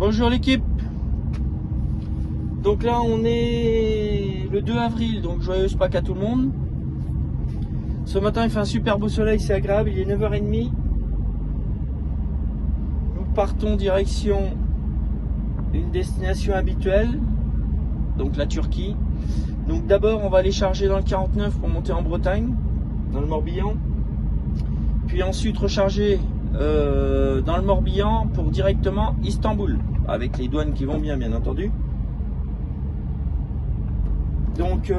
Bonjour l'équipe. Donc là on est le 2 avril, donc joyeuse Pâques à tout le monde. Ce matin il fait un super beau soleil, c'est agréable, il est 9h30. Nous partons direction une destination habituelle, donc la Turquie. Donc d'abord on va aller charger dans le 49 pour monter en Bretagne, dans le Morbihan. Puis ensuite recharger dans le Morbihan pour directement Istanbul, avec les douanes qui vont bien entendu. Donc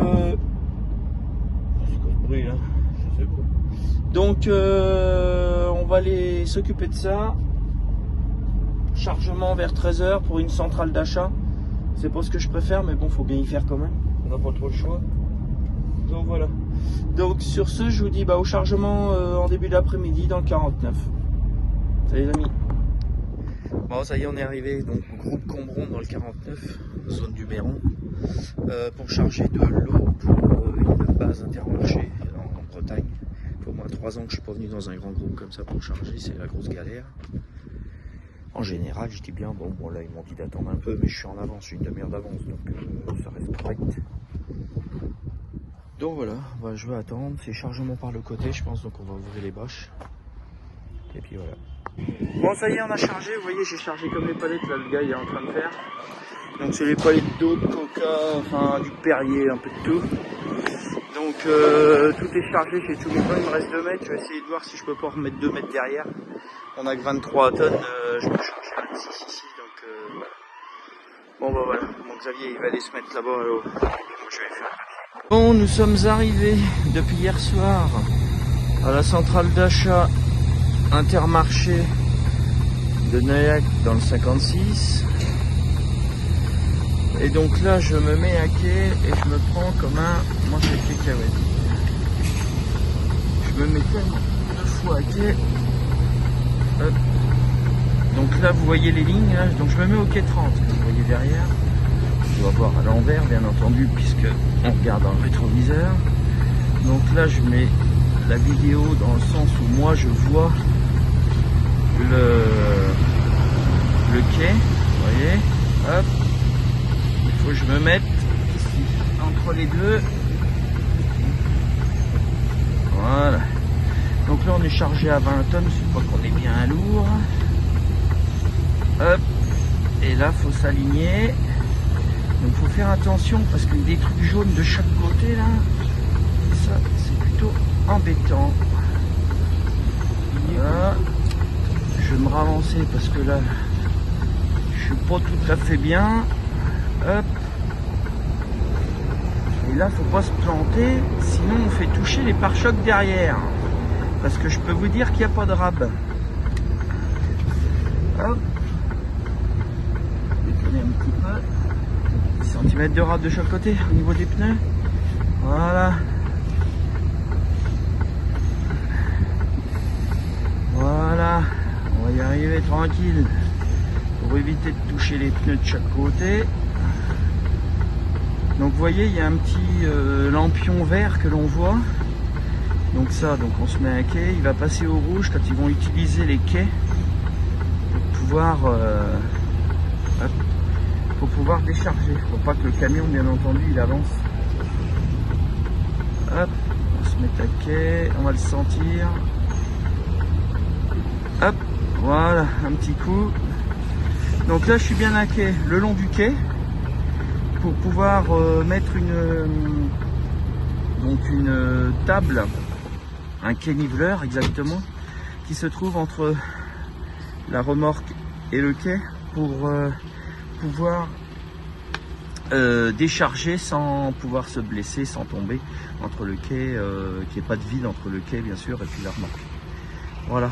on va aller s'occuper de ça. Chargement vers 13h pour une centrale d'achat. C'est pas ce que je préfère, mais bon, faut bien y faire quand même. On n'a pas trop le choix. Donc voilà. Donc sur ce, je vous dis au chargement en début d'après-midi dans le 49. Salut les amis. Bon, ça y est, on est arrivé donc au groupe Combron dans le 49, zone du Méron, pour charger de l'eau pour une base Intermarché en Bretagne. Il faut au moins 3 ans que je suis pas venu dans un grand groupe comme ça pour charger, c'est la grosse galère. En général, je dis bien, bon là ils m'ont dit d'attendre un peu, mais je suis en avance, je suis une demi-heure d'avance, donc ça reste correct. Donc voilà, je vais attendre, c'est chargement par le côté, je pense, donc on va ouvrir les bâches. Et puis voilà. Bon, ça y est, on a chargé, vous voyez, j'ai chargé comme les palettes, là le gars il est en train de faire. Donc c'est les palettes d'eau, de coca, enfin du Perrier, un peu de tout. Donc tout est chargé chez tout le monde, il me reste 2 mètres, je vais essayer de voir si je peux pas remettre 2 mètres derrière. On a que 23 tonnes, je peux changer 26 ici, donc bon voilà, mon Xavier il va aller se mettre là-bas à l'eau, et puis moi je vais faire. Bon, nous sommes arrivés depuis hier soir à la centrale d'achat Intermarché de Naujac dans le 56. Et donc là je me mets à quai et je me prends comme un manche de cacahuètes. Je me mets tellement 2 fois à quai. Hop. Donc là vous voyez les lignes là, donc je me mets au quai 30, vous voyez derrière. Je dois voir à l'envers bien entendu puisque on regarde dans le rétroviseur. Donc là je mets la vidéo dans le sens où moi je vois le quai, vous voyez, hop, il faut que je me mette ici, entre les deux, voilà. Donc là on est chargé à 20 tonnes, c'est pas qu'on est bien lourd, hop, et là faut s'aligner, donc faut faire attention parce qu'il y a des trucs jaunes de chaque côté là, ça c'est plutôt embêtant, voilà. Je vais me ravancer parce que là je suis pas tout à fait bien, hop, et là faut pas se planter sinon on fait toucher les pare-chocs derrière parce que je peux vous dire qu'il n'y a pas de rab. Hop, détourner un petit peu, 10 cm de rab de chaque côté au niveau des pneus, voilà. Voilà, on va y arriver tranquille pour éviter de toucher les pneus de chaque côté. Donc vous voyez, il y a un petit lampion vert que l'on voit. Donc ça, donc on se met à quai, il va passer au rouge quand ils vont utiliser les quais pour pouvoir décharger. Faut pas que le camion, bien entendu, il avance. Hop, on se met à quai, on va le sentir. Hop, voilà, un petit coup. Donc là je suis bien à quai, le long du quai, pour pouvoir mettre une table, un quai niveleur exactement, qui se trouve entre la remorque et le quai pour pouvoir décharger sans pouvoir se blesser, sans tomber entre le quai, qu'il n'y ait pas de vide entre le quai bien sûr et puis la remorque. Voilà.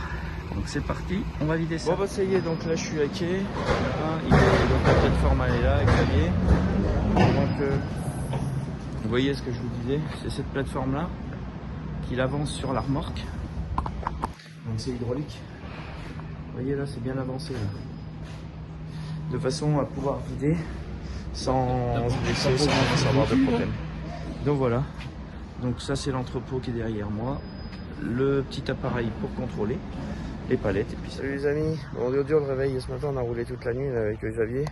Donc c'est parti, on va vider ça. Bon ça y est, donc là je suis à quai. Donc la plateforme elle est là, Xavier. Donc vous voyez ce que je vous disais, c'est cette plateforme là qu'il avance sur la remorque. Donc c'est hydraulique. Vous voyez là, c'est bien avancé là. De façon à pouvoir vider sans se blesser, sans avoir de problème. Donc voilà. Donc ça c'est l'entrepôt qui est derrière moi. Le petit appareil pour contrôler. les palettes. Et puis salut les amis, bon dur le réveil ce matin, on a roulé toute la nuit là, avec Xavier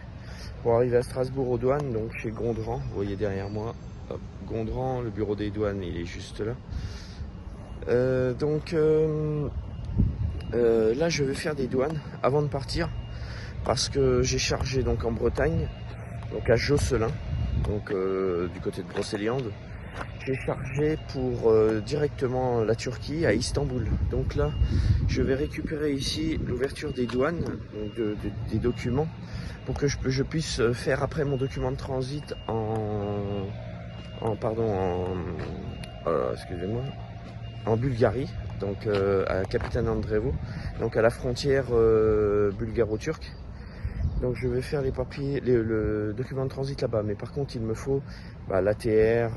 pour arriver à Strasbourg aux douanes, donc chez Gondran, vous voyez derrière moi, hop, Gondran, le bureau des douanes il est juste là. Là je vais faire des douanes avant de partir parce que j'ai chargé donc en Bretagne, donc à Josselin, donc du côté de Brocéliande. J'ai chargé pour directement la Turquie à Istanbul. Donc là, je vais récupérer ici l'ouverture des douanes, donc des documents, pour que je puisse faire après mon document de transit excusez-moi, en Bulgarie, donc à Kapitan Andrevo, donc à la frontière bulgaro-turque. Donc je vais faire les papiers, le document de transit là-bas, mais par contre il me faut l'ATR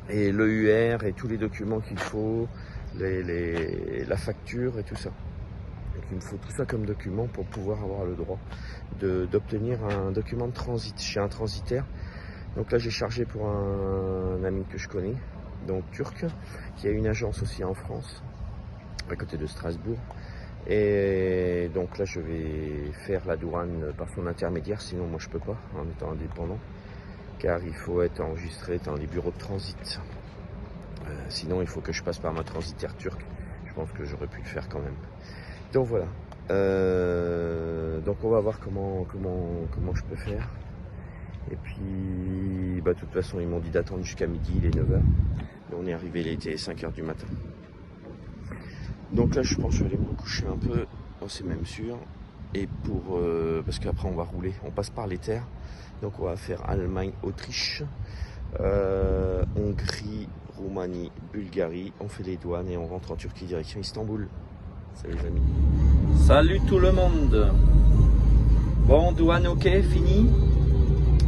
et l'EUR et tous les documents qu'il faut, la facture et tout ça. Donc il me faut tout ça comme document pour pouvoir avoir le droit d'obtenir un document de transit chez un transitaire. Donc là j'ai chargé pour un ami que je connais, donc turc, qui a une agence aussi en France, à côté de Strasbourg. Et donc là je vais faire la douane par son intermédiaire, sinon moi je peux pas en étant indépendant, car il faut être enregistré dans les bureaux de transit. Sinon il faut que je passe par ma transitaire turque. Je pense que j'aurais pu le faire quand même. Donc voilà. Donc on va voir comment je peux faire. Et puis de toute façon ils m'ont dit d'attendre jusqu'à midi, il est 9h. Mais on est arrivé, il était 5h du matin. Donc là je pense que je vais aller me coucher un peu, c'est même sûr. Et parce qu'après on va rouler, on passe par les terres. Donc on va faire Allemagne, Autriche, Hongrie, Roumanie, Bulgarie. On fait les douanes et on rentre en Turquie direction Istanbul. Salut les amis. Salut tout le monde. Bon, douane ok, fini.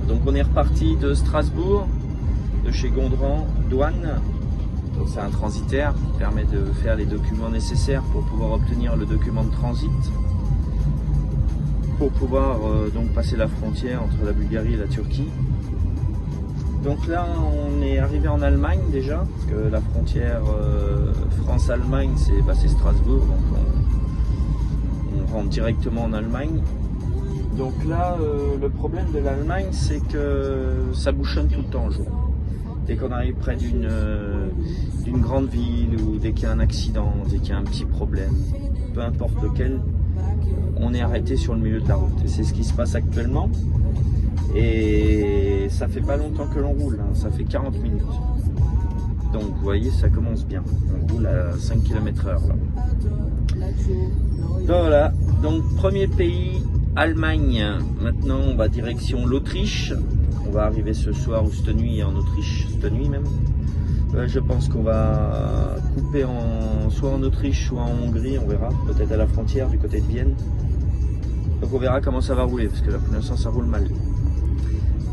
Donc on est reparti de Strasbourg, de chez Gondran, douane. Donc c'est un transitaire qui permet de faire les documents nécessaires pour pouvoir obtenir le document de transit, pour pouvoir donc passer la frontière entre la Bulgarie et la Turquie. Donc là on est arrivé en Allemagne déjà, parce que la frontière France-Allemagne c'est Strasbourg, donc on rentre directement en Allemagne. Donc là le problème de l'Allemagne c'est que ça bouchonne tout le temps le jour. Dès qu'on arrive près d'une grande ville ou dès qu'il y a un accident, dès qu'il y a un petit problème, peu importe lequel, on est arrêté sur le milieu de la route. Et c'est ce qui se passe actuellement. Et ça fait pas longtemps que l'on roule, hein, ça fait 40 minutes. Donc vous voyez, ça commence bien. On roule à 5 km/h là. Donc voilà, donc premier pays, Allemagne. Maintenant on va direction l'Autriche. On va arriver ce soir ou cette nuit en Autriche, cette nuit même. Je pense qu'on va couper soit en Autriche, soit en Hongrie, on verra, peut-être à la frontière du côté de Vienne. Donc on verra comment ça va rouler, parce que là pour l'instant ça roule mal.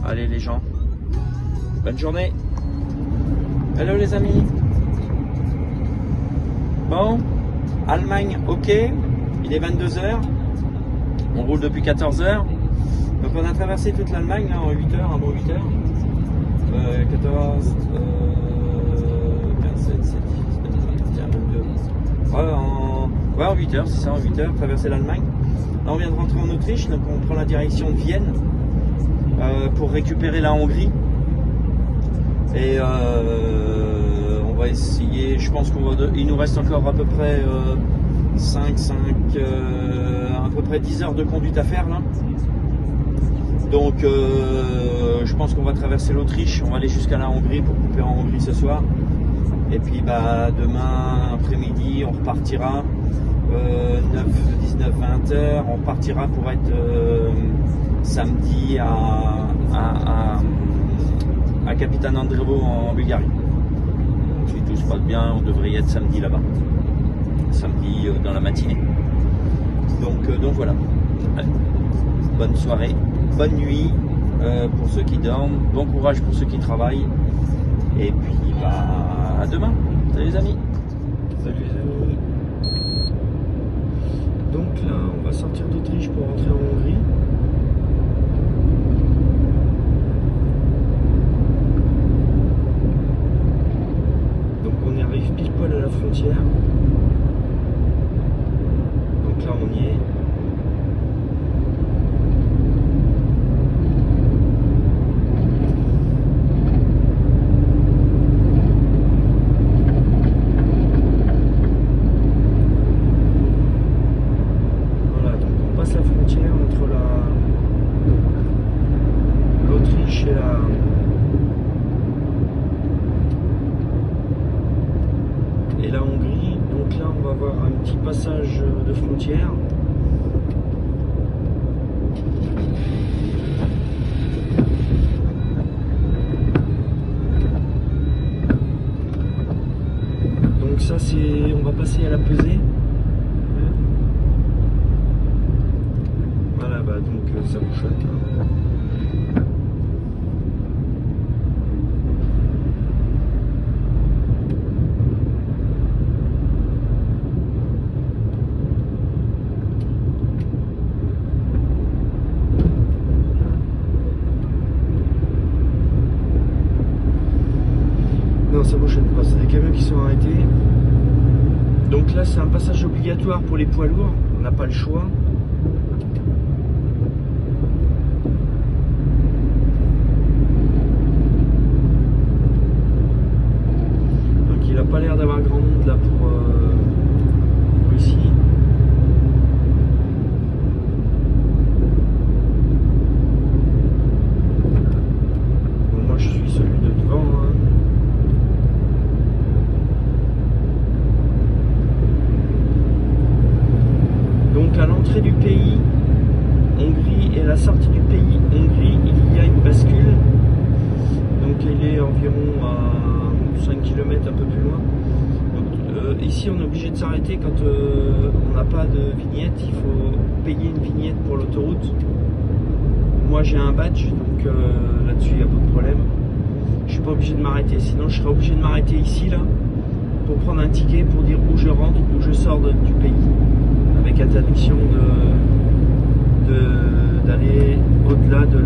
Allez les gens, bonne journée. Hello les amis. Bon, Allemagne ok, il est 22h, on roule depuis 14h. Donc on a traversé toute l'Allemagne là en 8h, un bon 8h. 14, 15, 16, 17, 18, 22. Ouais, en 8h, c'est ça, en 8h, traverser l'Allemagne. Là on vient de rentrer en Autriche, donc on prend la direction de Vienne pour récupérer la Hongrie. Et on va essayer, je pense qu'il nous reste encore à peu près à peu près 10 heures de conduite à faire là. Donc je pense qu'on va traverser l'Autriche, on va aller jusqu'à la Hongrie pour couper en Hongrie ce soir. Et puis demain après-midi on repartira 19, 20 heures, on partira pour être samedi à Kapitan Andrevo en Bulgarie. Si tout se passe bien, on devrait y être samedi là-bas. Samedi dans la matinée. Donc voilà. Allez. Bonne soirée, bonne nuit pour ceux qui dorment, bon courage pour ceux qui travaillent. Et puis à demain. Salut les amis. Salut les amis. Donc là on va sortir d'Autriche pour rentrer en Hongrie. Donc on arrive pile poil à la frontière. routière. Donc ça c'est, on va passer à la pesée. Voilà, bah donc ça bouchonne. Non, ça bouchonne pas, c'est des camions qui sont arrêtés. Donc là c'est un passage obligatoire pour les poids lourds, on n'a pas le choix. Donc il n'a pas l'air d'avoir grand monde là pour ici. Bon, moi je suis celui de devant. Hein. Donc à l'entrée du pays, Hongrie, et à la sortie du pays, Hongrie, il y a une bascule. Donc elle est environ à 5 km un peu plus loin. Donc, ici on est obligé de s'arrêter quand on n'a pas de vignette. Il faut payer une vignette pour l'autoroute. Moi j'ai un badge, donc là-dessus il n'y a pas de problème. Je suis pas obligé de m'arrêter. Sinon je serais obligé de m'arrêter ici là pour prendre un ticket pour dire où je rentre, où je sors du pays. Avec interdiction d'aller au-delà de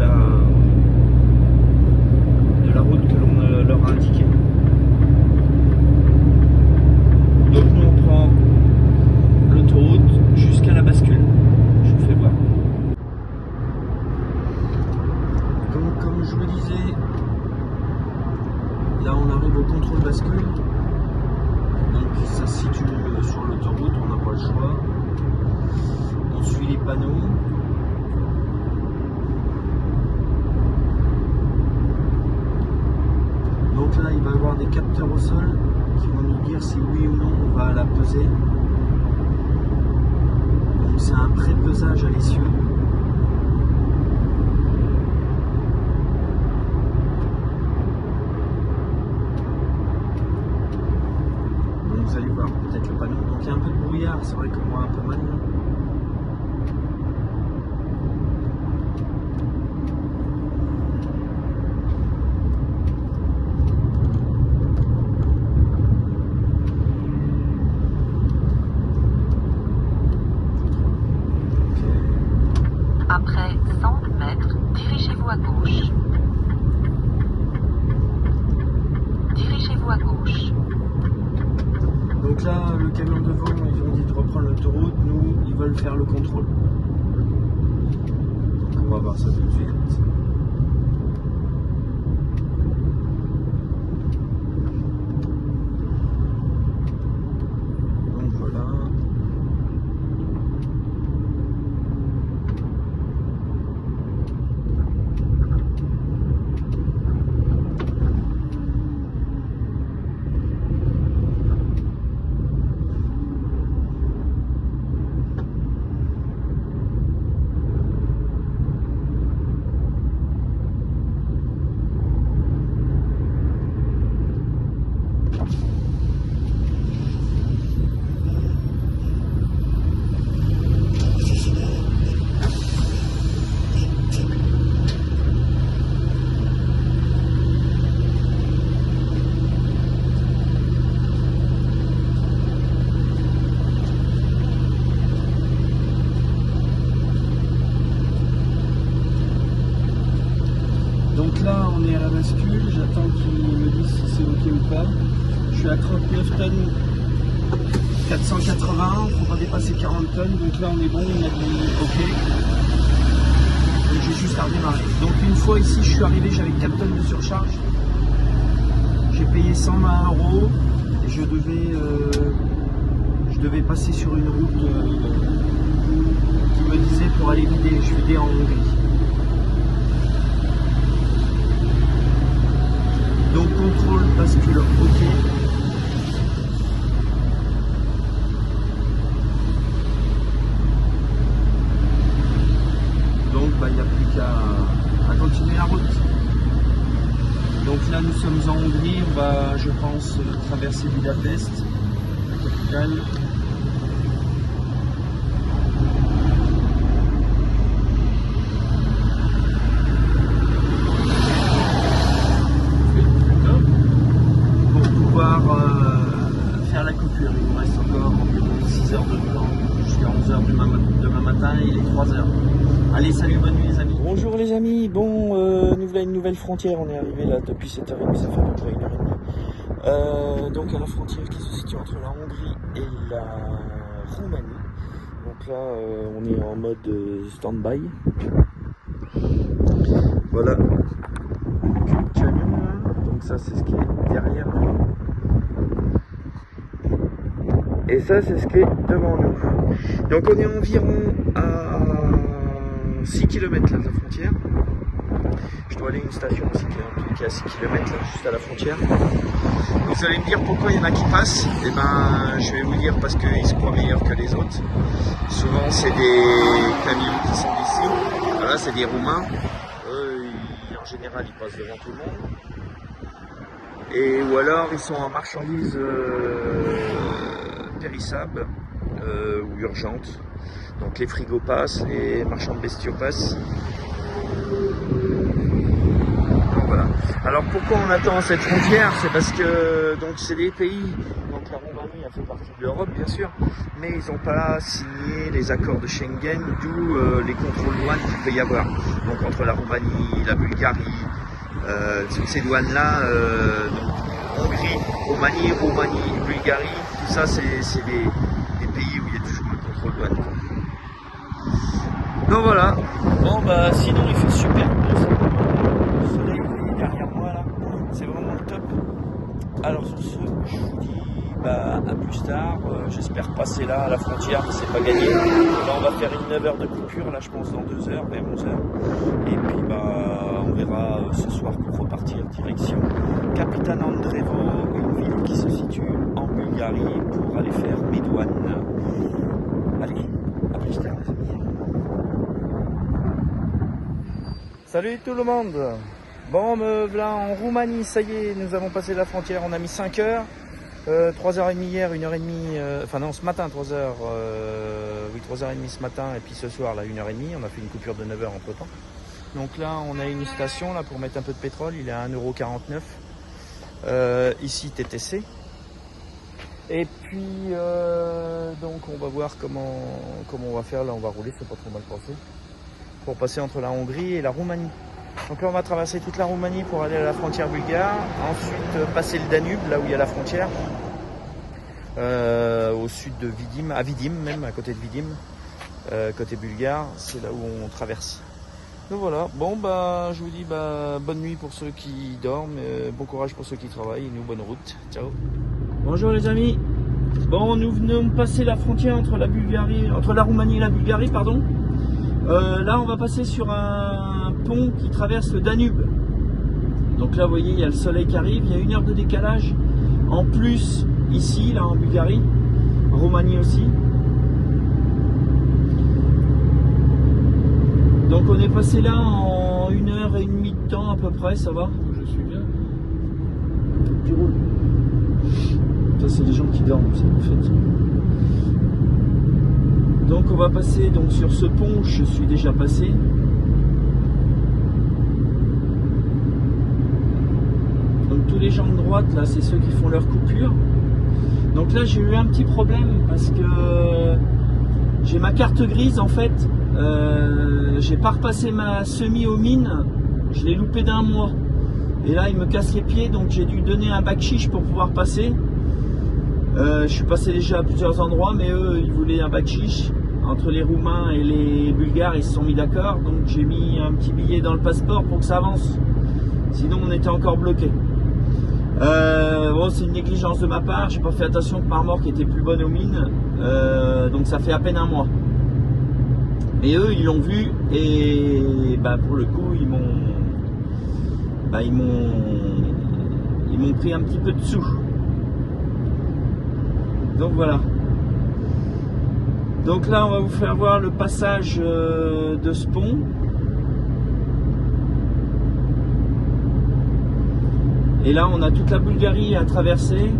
la route que l'on leur a indiquée. Donc nous on prend l'autoroute jusqu'à la bascule. Je vous fais voir. Comme je vous disais, là on arrive au contrôle bascule. Donc ça se situe sur l'autoroute, on n'a pas le choix. On suit les panneaux. Donc là, il va y avoir des capteurs au sol qui vont nous dire si oui ou non on va à la peser. Donc c'est un pré-pesage à l'essieu. Donc vous allez voir peut-être le panneau. Donc il y a un peu de brouillard, c'est vrai que moi un peu mal. Après 100 mètres, dirigez-vous à gauche. Dirigez-vous à gauche. Donc là, le camion devant, ils ont dit de reprendre l'autoroute. Nous, ils veulent faire le contrôle. Donc on va voir ça tout de suite. Donc voilà. Donc là, on est à la bascule, j'attends qu'ils me disent si c'est ok ou pas. Je suis à 39 tonnes 480, faut pas dépasser 40 tonnes, donc là on est bon, on a dit ok. Donc j'ai juste à redémarrer. Donc une fois ici, je suis arrivé, j'avais 4 tonnes de surcharge. J'ai payé 120 € et je devais passer sur une route qui me disait pour aller vider en Hongrie. Donc contrôle bascule ok. la route. Donc là nous sommes en Hongrie, on va je pense traverser Budapest, la capitale. Pour pouvoir faire la coupure, il nous reste encore environ 6 heures de temps jusqu'à 11 heures demain matin et il est 3 heures. Allez, salut, bonne nuit les amis. Bonjour les amis, bon, nous voilà une nouvelle frontière, on est arrivé là depuis 7h30, ça fait à peu près 1h30. Donc à la frontière qui se situe entre la Hongrie et la Roumanie. Donc là, on est en mode stand-by. Voilà. Donc ça c'est ce qui est derrière nous. Et ça c'est ce qui est devant nous. Donc on est environ à 6 km là de la frontière. Je dois aller à une station aussi qui est à 6 km là, juste à la frontière. Vous allez me dire pourquoi il y en a qui passent. Et ben je vais vous dire parce qu'ils se croient meilleurs que les autres. Souvent c'est des camions qui sont d'ici. Voilà, c'est des Roumains. En général ils passent devant tout le monde. Et ou alors ils sont en marchandises périssables ou urgentes. Donc les frigos passent, les marchands de bestiaux passent. Donc voilà. Alors pourquoi on attend cette frontière? C'est parce que donc c'est des pays, donc la Roumanie a fait partie de l'Europe bien sûr, mais ils n'ont pas signé les accords de Schengen, d'où les contrôles douanes qu'il peut y avoir. Donc entre la Roumanie, la Bulgarie, toutes ces douanes-là, Hongrie, Roumanie, Bulgarie, tout ça c'est des pays où il y a toujours le contrôle douane. Donc voilà, bon bah sinon il fait super beau, le soleil est derrière moi là, c'est vraiment le top. Alors sur ce, je vous dis bah, à plus tard, j'espère passer là à la frontière, mais c'est pas gagné. Là on va faire une 9 heures de coupure, là je pense dans 2 heures, même 11 heures. Et puis bah on verra ce soir pour repartir direction Kapitan Andreevo, une ville qui se situe en Bulgarie pour aller faire mes douanes. Allez, à plus tard les amis. Salut tout le monde. Bon, me voilà en Roumanie, ça y est, nous avons passé la frontière, on a mis 5 heures. 3h30 hier, 1h30, enfin non ce matin 3h, oui 3h30 ce matin et puis ce soir là 1h30, on a fait une coupure de 9h entre temps. Donc là on a une station là pour mettre un peu de pétrole, il est à 1,49 €, ici TTC. Et puis donc on va voir comment on va faire, là on va rouler, c'est pas trop mal passé, pour passer entre la Hongrie et la Roumanie. Donc là on va traverser toute la Roumanie pour aller à la frontière bulgare, ensuite passer le Danube, là où il y a la frontière, au sud de Vidim, à Vidim même, à côté de Vidim, côté bulgare, c'est là où on traverse. Donc voilà, bon bah je vous dis bah, bonne nuit pour ceux qui dorment, bon courage pour ceux qui travaillent, et nous bonne route, ciao. Bonjour les amis, bon nous venons de passer la frontière entre la Roumanie et la Bulgarie, pardon. Là on va passer sur un pont qui traverse le Danube. Donc là vous voyez il y a le soleil qui arrive, il y a 1 heure de décalage en plus ici là en Bulgarie, en Roumanie aussi. Donc on est passé là en 1h30 de temps à peu près, ça va? Je suis bien. Tu roules. Ça c'est les gens qui dorment, ça en fait. Donc on va passer donc sur ce pont, je suis déjà passé. Donc tous les gens de droite là, c'est ceux qui font leur coupure. Donc là j'ai eu un petit problème parce que j'ai ma carte grise en fait. J'ai pas repassé ma semi aux mines, je l'ai loupé d'1 mois. Et là il me casse les pieds, donc j'ai dû donner un bakshish pour pouvoir passer. Je suis passé déjà à plusieurs endroits, mais eux ils voulaient un bakshish. Entre les Roumains et les Bulgares, ils se sont mis d'accord, donc j'ai mis un petit billet dans le passeport pour que ça avance. Sinon, on était encore bloqué. Bon, c'est une négligence de ma part. J'ai pas fait attention que ma remorque était plus bonne aux mines, donc ça fait à peine 1 mois. Mais eux, ils l'ont vu et bah pour le coup, ils m'ont pris un petit peu de sous. Donc voilà. Donc là on va vous faire voir le passage de ce pont. Et là, on a toute la Bulgarie à traverser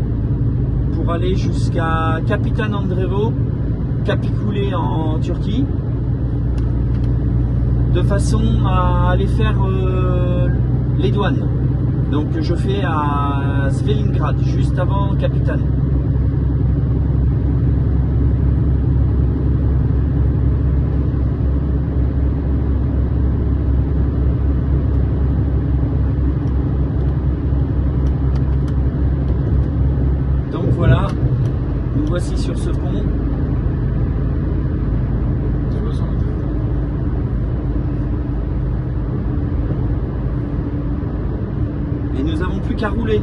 pour aller jusqu'à Kapitan Andrevo, Capicule en Turquie, de façon à aller faire les douanes. Donc je fais à Svilingrad, juste avant Kapitan. Donc voilà, nous voici sur ce pont. Et nous n'avons plus qu'à rouler.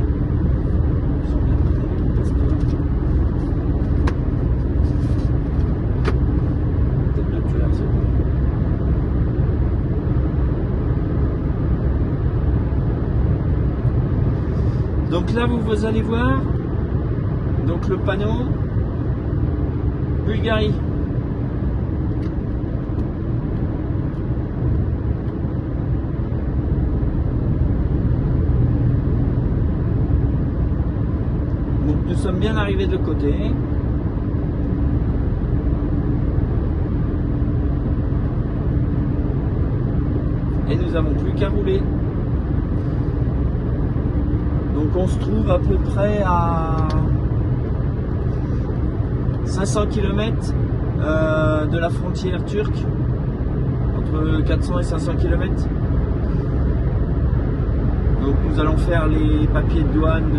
Donc là, vous allez voir donc le panneau Bulgarie. Nous sommes bien arrivés de côté. Et nous n'avons plus qu'à rouler. Donc on se trouve à peu près à 500 km de la frontière turque. Entre 400 et 500 km. Donc nous allons faire les papiers de douane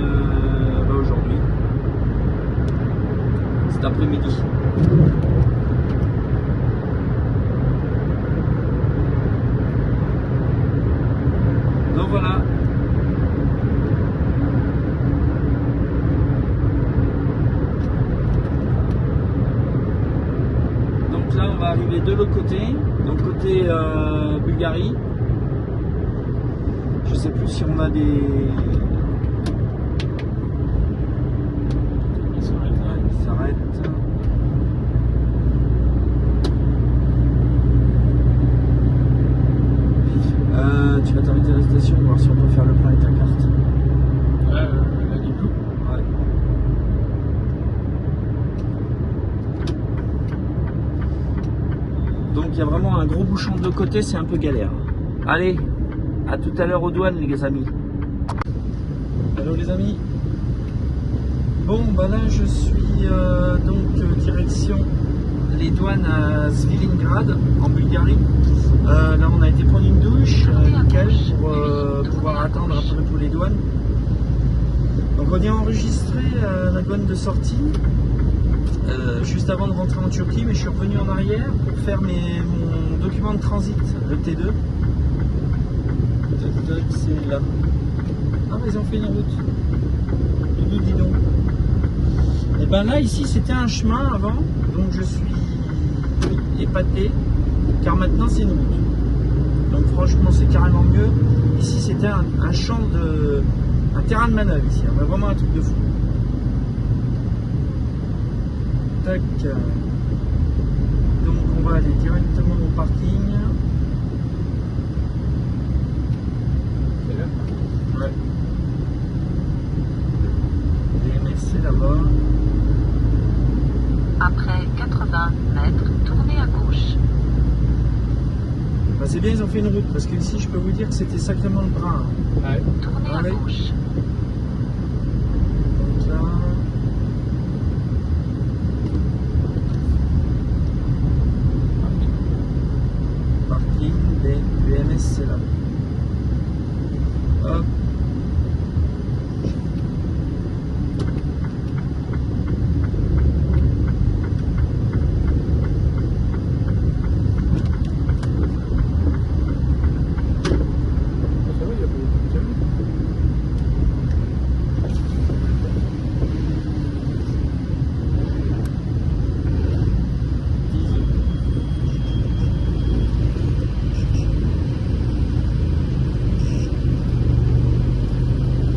aujourd'hui. Cet après-midi. Donc voilà. Donc là on va arriver de l'autre côté, donc côté Bulgarie. Je sais plus si on a des... Il s'arrête. Tu vas t'arrêter à la station, voir si on peut faire le plein avec ta carte. La Diplo. Ouais. Donc il y a vraiment un gros bouchon de l'autre côté, c'est un peu galère. Allez, à tout à l'heure aux douanes les amis. Hello les amis. Bon bah là je suis donc direction les douanes à Svilingrad en Bulgarie. Là on a été prendre une douche nickel pour pouvoir attendre un peu pour les douanes. Donc on est enregistré à la douane de sortie juste avant de rentrer en Turquie, mais je suis revenu en arrière pour faire mon document de transit, le T2. C'est là. Ah mais ils ont fait une route. Dis donc. Et ben là ici c'était un chemin avant, donc je suis épaté car maintenant c'est une route. Donc franchement c'est carrément mieux. Ici c'était un champ de... un terrain de manœuvre ici, vraiment un truc de fou. Tac. Donc on va aller directement au parking. Ouais. C'est là-bas. Après 80 mètres, tournez à gauche. Bah c'est bien, ils ont fait une route parce que ici je peux vous dire que c'était sacrément le bras. Ouais. Tournez à gauche. Donc là. Parking des UMS, c'est là. Hop.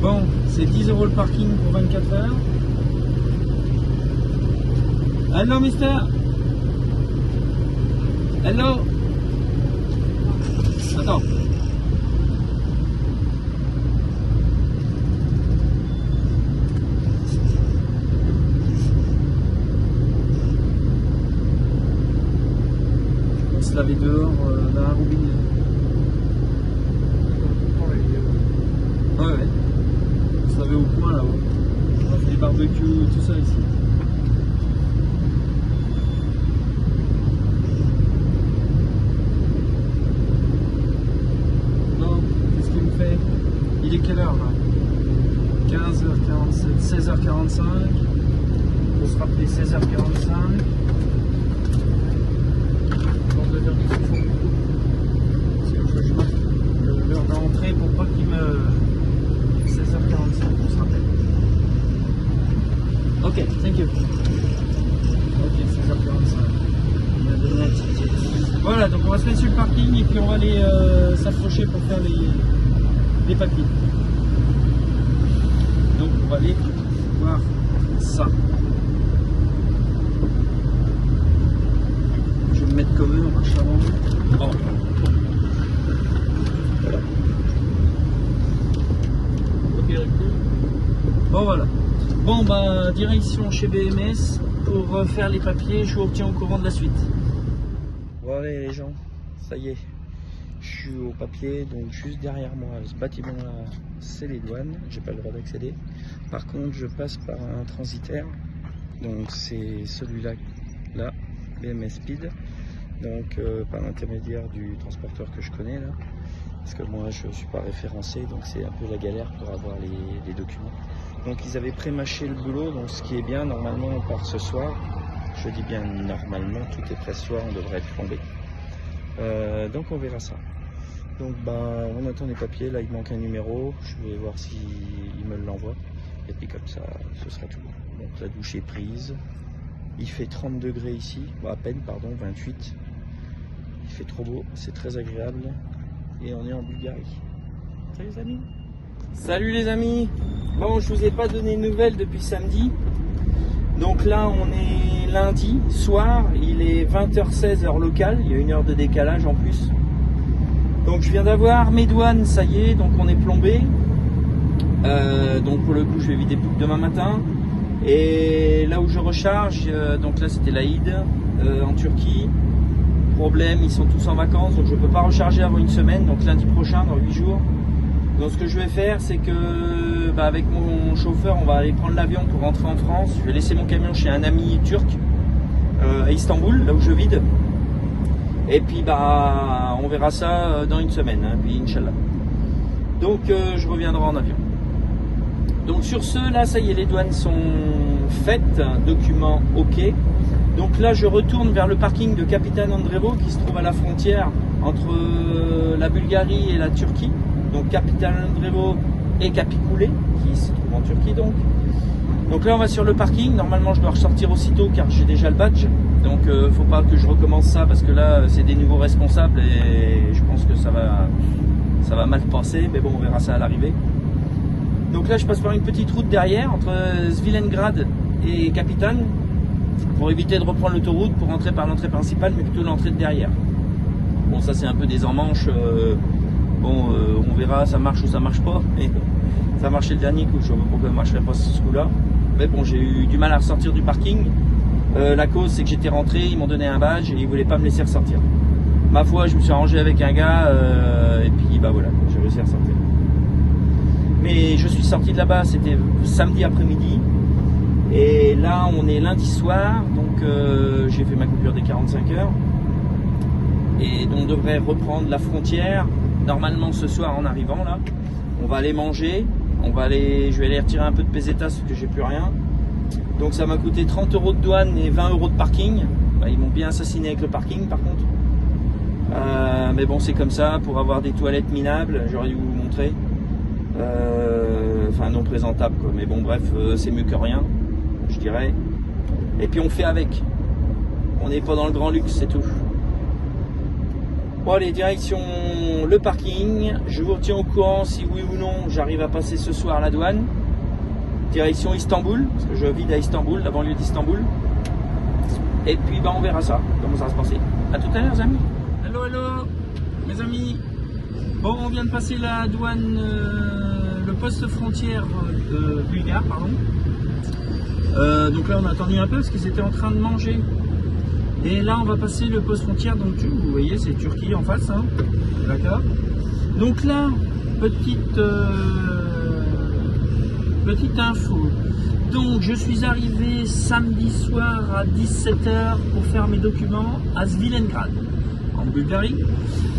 Bon, c'est 10 € le parking pour 24 heures. Hello, mister. Hello. Attends. laver dehors dans la roubine. Ouais. On se lavait au coin là-haut. On a fait des barbecues, tout ça ici. Bon, qu'est-ce qu'il me fait? Il est quelle heure là? 15h47, 16h45. On se rappeler 16h45. L'heure d'entrée pour pas qu'il me... 16h45, on se rappelle. Ok, thank you. Ok, 16h45. Il m'a donné un ticket. Voilà, donc on va se mettre sur le parking et puis on va aller s'approcher pour faire les papiers. Donc on va aller voir ça. Je vais me mettre comme eux en marche avant. Bon. Voilà. Bon voilà. Bon bah direction chez BMS pour faire les papiers, je vous retiens au courant de la suite. Bon allez les gens, ça y est, je suis au papier, donc juste derrière moi, ce bâtiment là, c'est les douanes, j'ai pas le droit d'accéder. Par contre je passe par un transitaire, donc c'est celui-là, là, BMS Speed, donc par l'intermédiaire du transporteur que je connais là. Parce que moi je ne suis pas référencé, donc c'est un peu la galère pour avoir les documents. Donc ils avaient pré-mâché le boulot, donc ce qui est bien, normalement on part ce soir. Je dis bien normalement, tout est prêt ce soir, on devrait être plombé. Donc on verra ça. Donc on attend les papiers, là il manque un numéro, je vais voir s'il me l'envoie. Et puis comme ça, ce sera tout. Donc la douche est prise. Il fait 30 degrés ici, à peine, pardon, 28. Il fait trop beau, c'est très agréable. Et on est en Bulgarie. Salut les amis. Salut les amis. Bon, je vous ai pas donné de nouvelles depuis samedi. Donc là, on est lundi soir. Il est 20h16 heure locale. Il y a une heure de décalage en plus. Donc je viens d'avoir mes douanes, ça y est. Donc on est plombé. Donc pour le coup, je vais vider demain matin. Et là où je recharge, donc là c'était l'Aïd en Turquie. Problème, ils sont tous en vacances, donc je ne peux pas recharger avant une semaine, donc lundi prochain, dans 8 jours. Donc ce que je vais faire, c'est que avec mon chauffeur, on va aller prendre l'avion pour rentrer en France. Je vais laisser mon camion chez un ami turc à Istanbul, là où je vide. Et puis on verra ça dans une semaine, hein, puis Inch'Allah. Donc je reviendrai en avion. Donc sur ce, là, ça y est, les douanes sont faites, document OK. Donc là, je retourne vers le parking de Kapitan Andrevo qui se trouve à la frontière entre la Bulgarie et la Turquie. Donc Kapitan Andrevo et Capicule qui se trouve en Turquie donc. Donc là, on va sur le parking. Normalement, je dois ressortir aussitôt car j'ai déjà le badge. Donc faut pas que je recommence ça parce que là, c'est des nouveaux responsables et je pense que ça va mal passer. Mais bon, on verra ça à l'arrivée. Donc là, je passe par une petite route derrière entre Svilengrad et Kapitan, pour éviter de reprendre l'autoroute pour rentrer par l'entrée principale, mais plutôt l'entrée de derrière. Bon, ça c'est un peu des emmanches. On verra, ça marche ou ça marche pas. Mais ça a marché le dernier coup, je sais pas pourquoi ça marcherait pas ce coup-là. Mais bon, j'ai eu du mal à ressortir du parking. La cause, c'est que j'étais rentré, ils m'ont donné un badge et ils voulaient pas me laisser ressortir. Ma foi, je me suis arrangé avec un gars et puis voilà, j'ai réussi à ressortir. Mais je suis sorti de là-bas, c'était samedi après-midi. Et là, on est lundi soir, donc j'ai fait ma coupure des 45 heures. Et donc, on devrait reprendre la frontière. Normalement, ce soir, en arrivant là, on va aller manger. Je vais aller retirer un peu de pesetas parce que j'ai plus rien. Donc, ça m'a coûté 30 € de douane et 20 € de parking. Ils m'ont bien assassiné avec le parking, par contre. Mais bon, c'est comme ça. Pour avoir des toilettes minables, j'aurais dû vous montrer. Enfin, non présentables, quoi. Mais bon, bref, c'est mieux que rien, je dirais. Et puis on fait avec. On n'est pas dans le grand luxe, c'est tout. Bon allez, direction le parking. Je vous retiens au courant si oui ou non j'arrive à passer ce soir la douane. Direction Istanbul, parce que je vide à Istanbul, la banlieue d'Istanbul. Et puis on verra ça, comment ça va se passer. A tout à l'heure les amis. Hello, hello mes amis. Bon, on vient de passer la douane, le poste frontière bulgare, pardon. Donc là on a attendu un peu parce qu'ils étaient en train de manger. Et là, on va passer le poste frontière. Donc, vous voyez, c'est Turquie en face. Hein. D'accord. Donc là, petite info. Donc, je suis arrivé samedi soir à 17h pour faire mes documents à Svilengrad, en Bulgarie.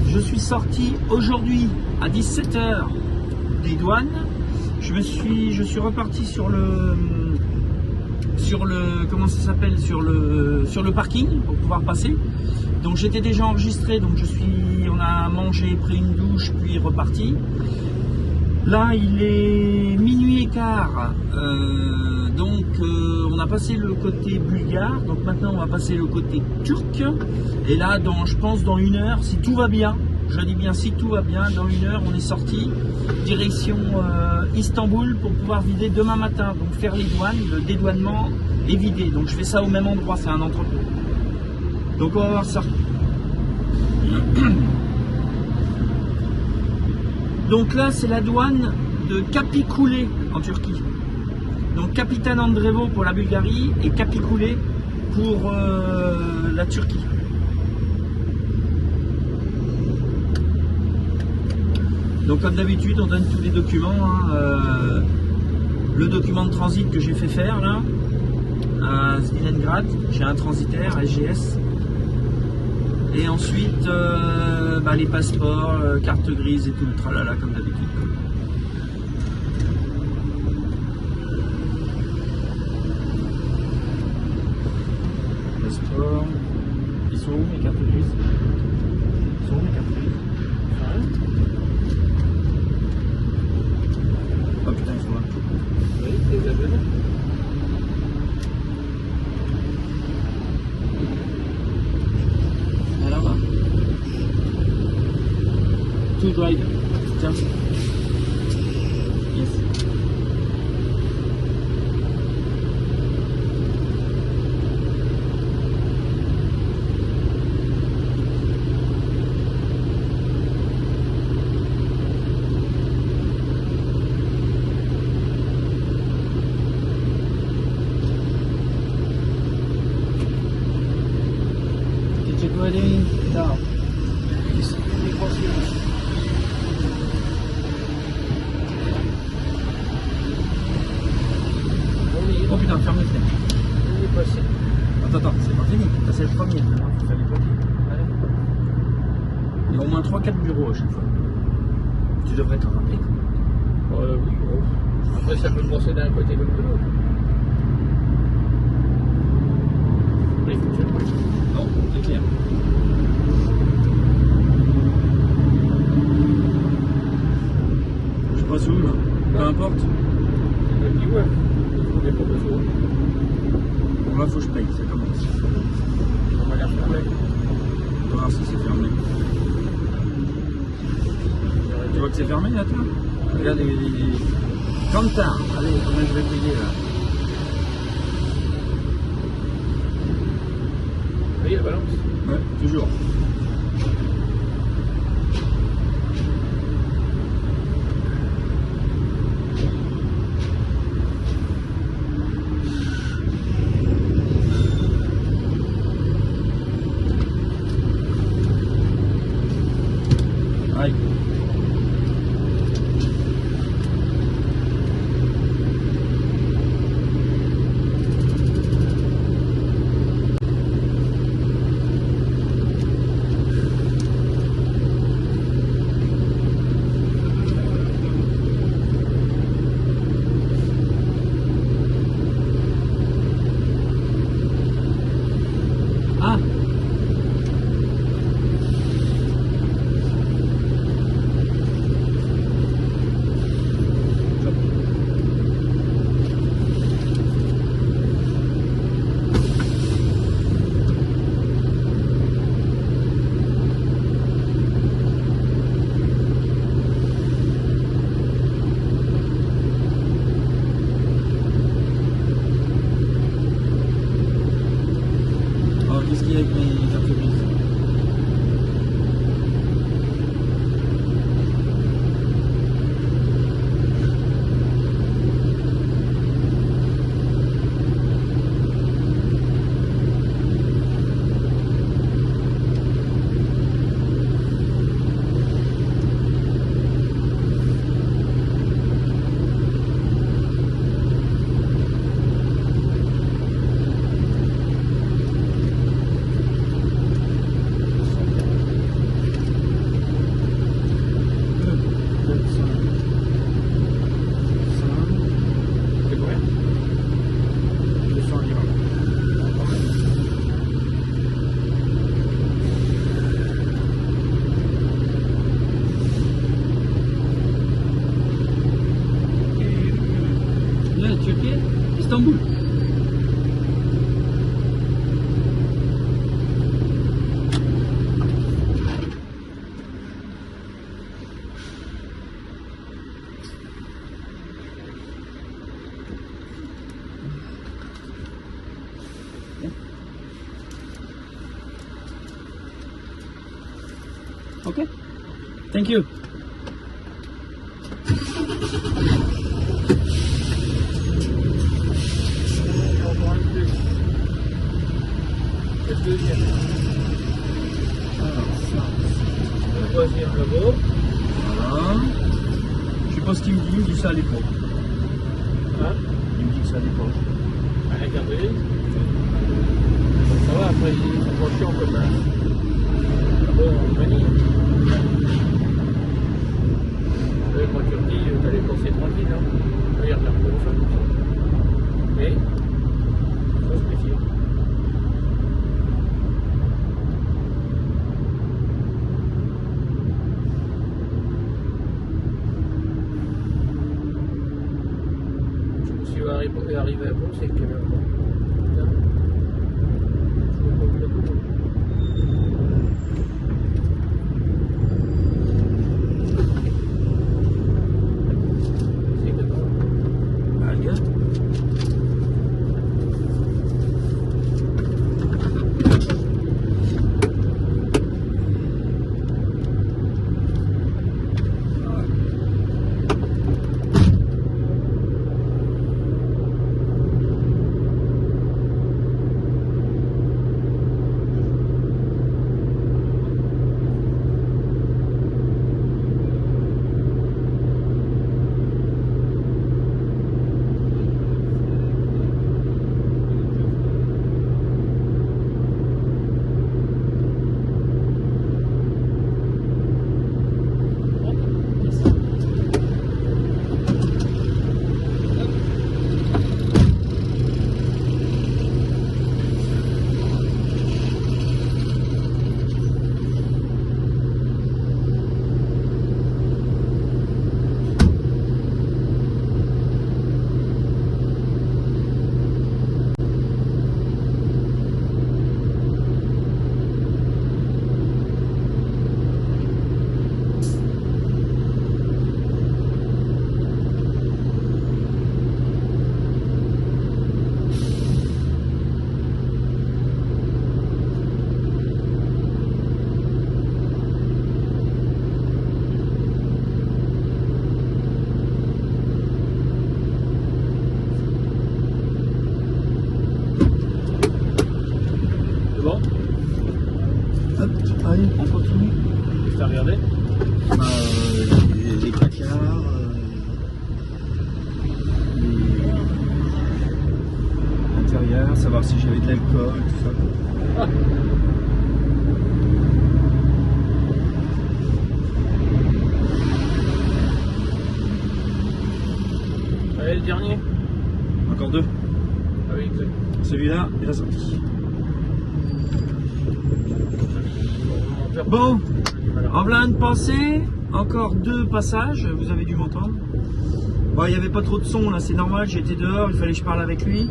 Je suis sorti aujourd'hui à 17h des douanes. Je suis reparti sur le comment ça s'appelle, sur le parking pour pouvoir passer. Donc j'étais déjà enregistré, donc on a mangé, pris une douche, puis reparti. Là il est minuit et quart, donc on a passé le côté bulgare, donc maintenant on va passer le côté turc. Et là je pense dans 1 heure, si tout va bien, je dis bien si tout va bien, dans 1 heure on est sorti direction Istanbul pour pouvoir vider demain matin, donc faire les douanes, le dédouanement et vider. Donc je fais ça au même endroit, c'est un entrepôt. Donc on va voir ça. Donc là c'est la douane de Kapıkule en Turquie. Donc Capitaine Andrevo pour la Bulgarie et Kapıkule pour la Turquie. Donc comme d'habitude on donne tous les documents, hein, le document de transit que j'ai fait faire là à Svilengrad, j'ai un transitaire SGS, et ensuite les passeports, carte grise et tout le tralala comme d'habitude. Passeports, ils sont où mes cartes grises? Ils sont où mes cartes grises? Oh putain, ils sont là. Oui, c'est les abonnés. Alors, to drive. Tiens. Yes. Non. Oh putain, ferme les fenêtres. Attends, c'est pas fini. Ça c'est le premier. Il faut faire les papiers. Il y a au moins 3-4 bureaux à chaque fois. Tu devrais t'en rappeler. Oui, bon. Après ça peut brosser d'un côté comme de l'autre. Non, c'est clair. Je passe où là? Peu importe. C'est dit ouais. Il n'y a pas besoin. Bon là faut que je paye, ça commence. On va la refermer. On va voir si c'est fermé. Tu vois que c'est fermé là toi? Regarde les... Comme tard. Allez, combien je vais payer là? Oui, la balance. Ouais, toujours. Aïe. Okay. Thank you. Encore un plus. Le deuxième. Alors, ça. Le troisième là-bas. Voilà. Je sais pas ce qu'il me dit, il me dit ça à l'époque. Hein? Il me dit que ça à l'époque. À regarder. Bon, ça va, après ils sont pas chiants comme là-bas en Roumanie. Moi tu me dis, t'allais penser tranquille, hein. Regarde là, pour ça comme ça. Mais, faut se méfier. Si vous arrivez à bon, c'est que Allez, on continue. Qu'est-ce que t'as regardé? Les placards, l'intérieur, savoir si j'avais de l'alcool, tout ça. Allez, le dernier. Encore deux. Ah oui, exact. Celui-là et la sortie. Bon, Bon, en plein de pensée, encore deux passages, vous avez dû m'entendre. Bon, il n'y avait pas trop de son là, c'est normal, j'étais dehors, il fallait que je parle avec lui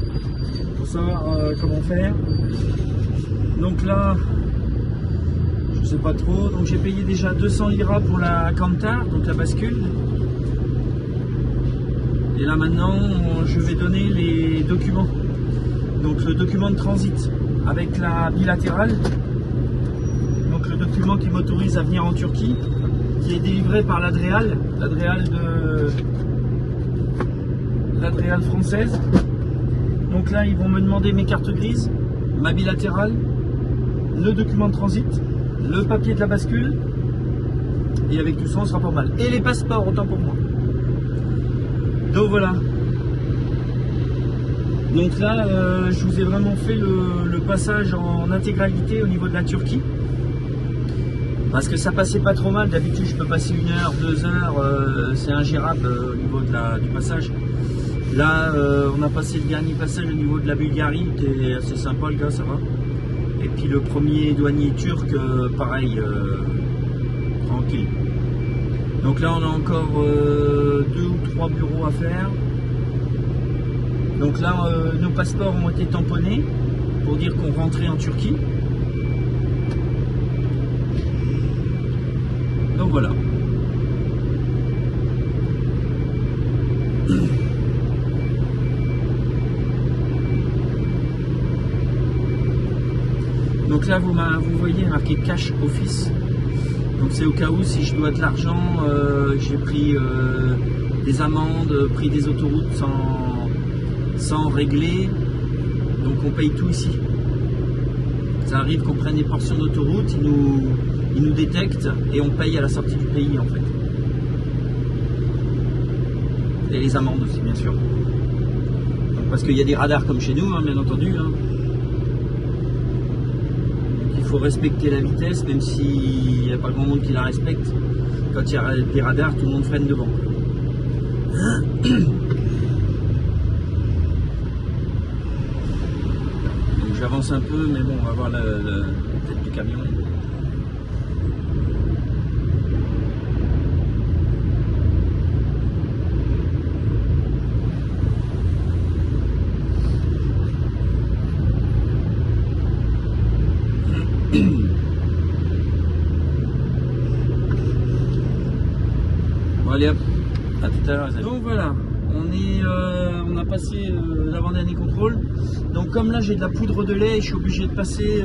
pour savoir comment faire. Donc là, je sais pas trop, donc j'ai payé déjà 200 liras pour la Kantar, donc la bascule. Et là maintenant, je vais donner les documents. Donc le document de transit avec la bilatérale. Donc le document qui m'autorise à venir en Turquie, qui est délivré par l'Adréal française. Donc là, ils vont me demander mes cartes grises, ma bilatérale, le document de transit, le papier de la bascule. Et avec tout ça, on sera pas mal. Et les passeports, autant pour moi. Donc voilà. Donc là, je vous ai vraiment fait le passage en intégralité au niveau de la Turquie. Parce que ça passait pas trop mal. D'habitude, je peux passer 1 heure, 2 heures. C'est ingérable au niveau du passage. Là, on a passé le dernier passage au niveau de la Bulgarie, qui est assez sympa, le gars, ça va. Et puis le premier douanier turc, pareil, tranquille. Donc là, on a encore 2 ou 3 bureaux à faire. Donc là, nos passeports ont été tamponnés pour dire qu'on rentrait en Turquie. Donc voilà. Donc là, vous voyez marqué Cash Office. Donc c'est au cas où si je dois de l'argent, j'ai pris des amendes, pris des autoroutes sans régler. Donc on paye tout ici. Ça arrive qu'on prenne des portions d'autoroute, ils nous détectent et on paye à la sortie du pays en fait. Et les amendes aussi bien sûr. Donc, parce qu'il y a des radars comme chez nous, hein, bien entendu. Hein. Donc, il faut respecter la vitesse, même s'il n'y a pas grand monde qui la respecte. Quand il y a des radars, tout le monde freine devant. Donc j'avance un peu, mais bon, on va voir la tête du camion. Bon allez hop, à tout à l'heure les amis. Donc voilà, on a passé l'avant-dernier contrôle. Donc comme là j'ai de la poudre de lait, je suis obligé de passer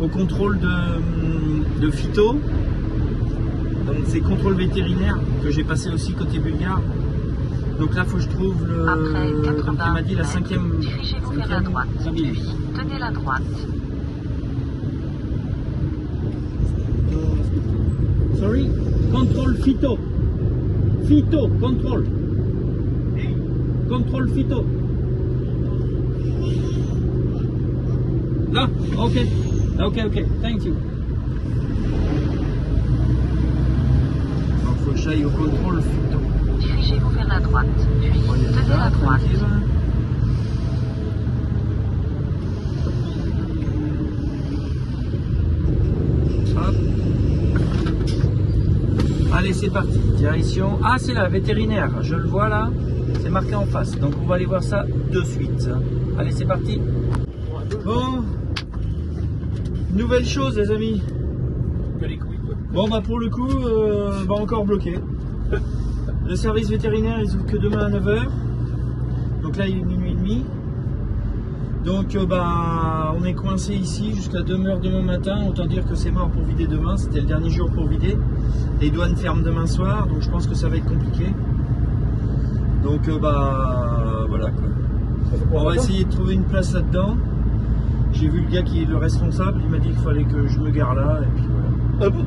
au contrôle de phyto. Donc c'est contrôle vétérinaire que j'ai passé aussi côté bulgare. Donc là il faut que je trouve le. Après 80 donc il m'a dit la cinquième. dirigez-vous vers la droite, cabine. puis tenez la droite. Sorry, contrôle phyto. Phyto, contrôle. Contrôle phyto. Là, ok. Ok, thank you. Donc faut que j'aille au contrôle phyto. Dirigez-vous vers la droite, puis tenez la droite. Tranquille. Hop. Allez, c'est parti. Direction. Ah, c'est là, vétérinaire. Je le vois là. C'est marqué en face. Donc, on va aller voir ça de suite. Allez, c'est parti. Bon. Nouvelle chose, les amis. Que les couilles, quoi. Bon, bah, pour le coup, encore bloqué. Le service vétérinaire, ils ouvrent que demain à 9h. Donc là, il est minuit et demi. Donc, on est coincé ici jusqu'à 2h demain matin. Autant dire que c'est mort pour vider demain. C'était le dernier jour pour vider. Les douanes ferment demain soir. Donc, je pense que ça va être compliqué. Donc, voilà quoi. On va essayer de trouver une place là-dedans. J'ai vu le gars qui est le responsable. Il m'a dit qu'il fallait que je me gare là. Et puis voilà. Ah bon?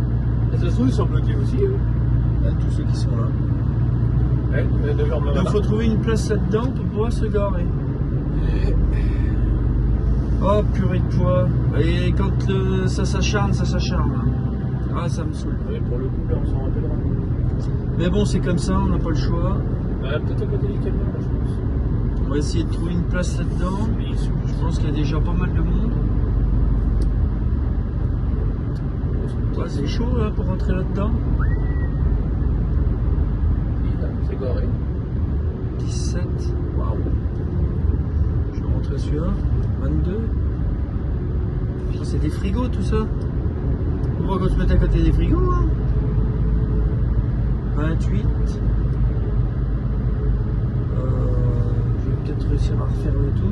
Et ça se trouve, ils sont bloqués aussi, eux. Là, tous ceux qui sont là. Ouais, de genre Donc, il faut trouver une place là-dedans pour pouvoir se garer. Oh purée de poids. Et quand ça s'acharne, ça s'acharne. Ah, ça me saoule. Ouais, pour le coup, là, on s'en rappellera. Mais bon, c'est comme ça, on n'a pas le choix. Peut-être à côté du camion, là, je pense. On va essayer de trouver une place là-dedans. Oui, Je pense qu'il y a déjà pas mal de monde. Ouais, c'est chaud là pour rentrer là-dedans. c'est garé. 17. Waouh. Je vais rentrer celui-là. 22. Oh, c'est des frigos tout ça. On voit qu'on se met à côté des frigos. Hein. 28. Je vais peut-être réussir à refaire le tour.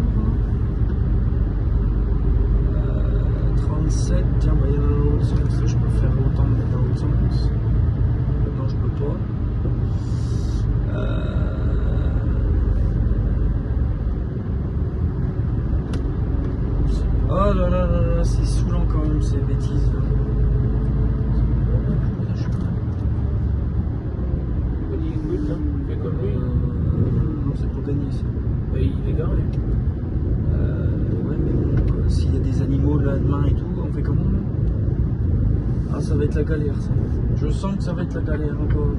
37. Tiens, il y en a dans l'autre sens. Je peux faire autant de mettre dans l'autre sens. Non, je peux pas. Oh là là là là, c'est saoulant quand même ces bêtises là. Fais comme lui. Non, c'est pour gagner ça. Et il est garé. Ouais, mais bon, s'il y a des animaux là-demain et tout, on fait comment là? Ah, ça va être la galère ça. Je sens que ça va être la galère encore.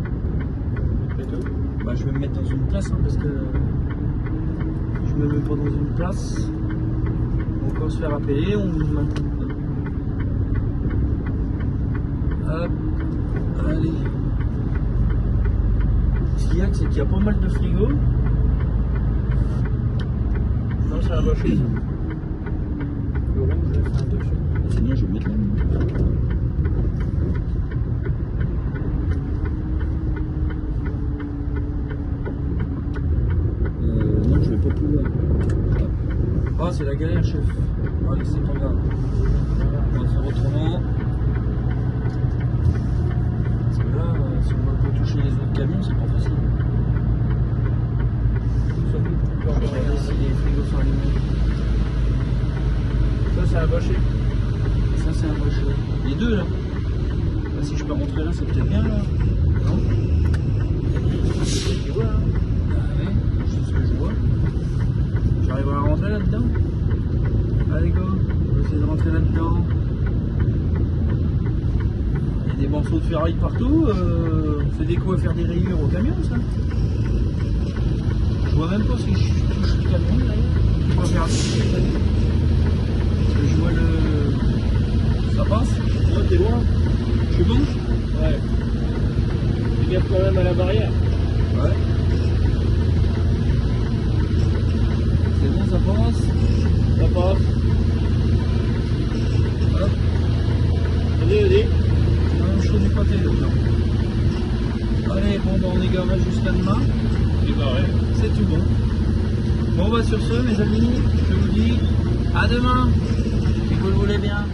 Et tout. Bah, je vais me mettre dans une place hein, parce que je me mets pas dans une place. On peut se faire appeler, on hop, allez. Ce qu'il y a, c'est qu'il y a pas mal de frigos. Non, c'est un bâcher. Le rouge, c'est un bâcher. Sinon, je vais mettre là. Non, je vais pas pouvoir. Ah, c'est la galère, chef. Allez, c'est pas grave. On va faire autrement. rocher. Ça c'est un rocher. Les deux là. Là, si je peux rentrer là, c'est peut-être bien là. Non? Tu vois hein? Ouais, c'est ce que je vois. J'arrive à rentrer là-dedans. Allez go, on va essayer de rentrer là-dedans. Il y a des morceaux de ferraille partout. On fait des coups à faire des rayures au camion ça. Je vois même pas si je touche le camion là. Je vois faire je vois le. Ça passe? Ouais, t'es loin. Je suis bon? Ouais. Tu viens quand même à la barrière. Ouais. C'est bon, ça passe? Ça passe. Hop. Allez. Je fais du pâté là-dedans. Allez, bon, bah, on est garé jusqu'à demain. C'est barré. C'est tout bon. Bon, bah, sur ce, mes amis, je vous dis à demain. Si vous le voulez bien.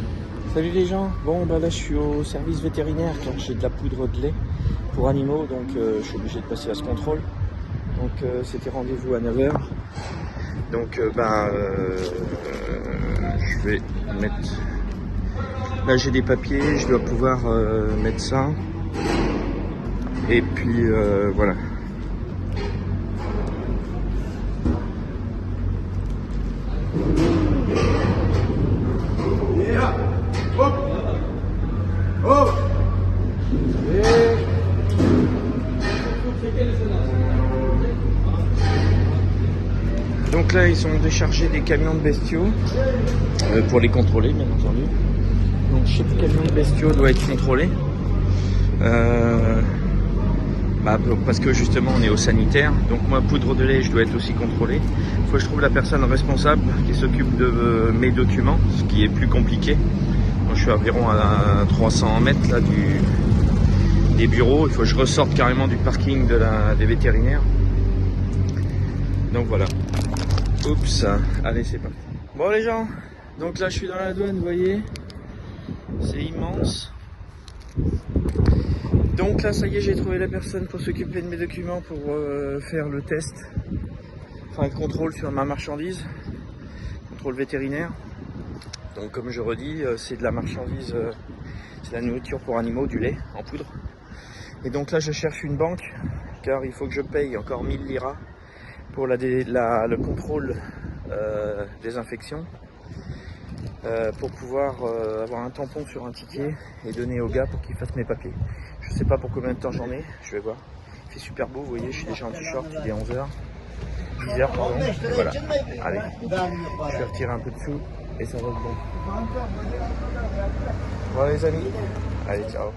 Salut les gens, bon bah là je suis au service vétérinaire car j'ai de la poudre de lait pour animaux, donc je suis obligé de passer à ce contrôle. Donc c'était rendez-vous à 9h. Donc je vais mettre... Là j'ai des papiers, je dois pouvoir mettre ça. Et puis voilà. Donc là ils ont déchargé des camions de bestiaux pour les contrôler bien entendu. Donc chaque camion de bestiaux doit être contrôlé parce que justement on est au sanitaire. Donc moi poudre de lait je dois être aussi contrôlé. Il faut que je trouve la personne responsable qui s'occupe de mes documents, ce qui est plus compliqué. Moi, je suis environ à 300 mètres là, des bureaux. Il faut que je ressorte carrément du parking des vétérinaires. Donc voilà. Oups, allez c'est parti. Bon les gens, donc là je suis dans la douane, vous voyez, c'est immense. Donc là ça y est, j'ai trouvé la personne pour s'occuper de mes documents pour faire le test, enfin le contrôle sur ma marchandise, contrôle vétérinaire. Donc comme je redis, c'est de la marchandise, c'est de la nourriture pour animaux, du lait en poudre. Et donc là je cherche une banque car il faut que je paye encore 1000 liras pour le contrôle des infections, pour pouvoir avoir un tampon sur un ticket et donner au gars pour qu'il fasse mes papiers. Je sais pas pour combien de temps j'en ai, je vais voir. Il fait super beau, vous voyez, je suis déjà en t-shirt, il est 11h. 10h pardon, et voilà. Allez, je vais retirer un peu de sous et ça va être bon. Voilà les amis, allez ciao.